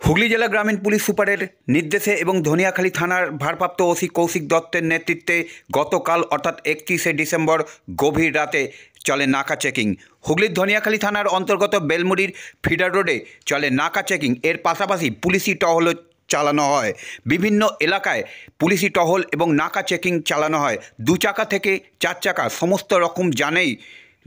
হুগলি জেলা গ্রামীণ পুলিশ সুপারের নির্দেশে এবং ধনিয়াখালী থানার ভারপ্রাপ্ত ওসি কৌশিক দত্তের নেতৃত্বে গতকাল অর্থাৎ 31শে ডিসেম্বর গভীর রাতে চলে নাকা চেকিং। হুগলির ধনিয়াখালী থানার অন্তর্গত বেলমুড়ির ফিডার রোডে চলে নাকা চেকিং। এর পাশাপাশি পুলিশি টহলও চালানো হয়। বিভিন্ন এলাকায় পুলিশি টহল এবং নাকা চেকিং চালানো হয়। 2 চাকা থেকে 4 চাকা সমস্ত রকম যানেই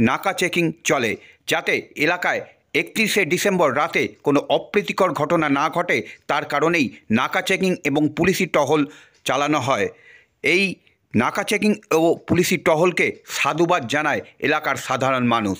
নাকা চেকিং চলে, যাতে এলাকায় 31শে ডিসেম্বর রাতে কোনো অপ্রীতিকর ঘটনা না ঘটে, তার কারণেই নাকা চেকিং এবং পুলিশি টহল চালানো হয়। এই নাকা চেকিং ও পুলিশি টহলকে সাধুবাদ জানায় এলাকার সাধারণ মানুষ।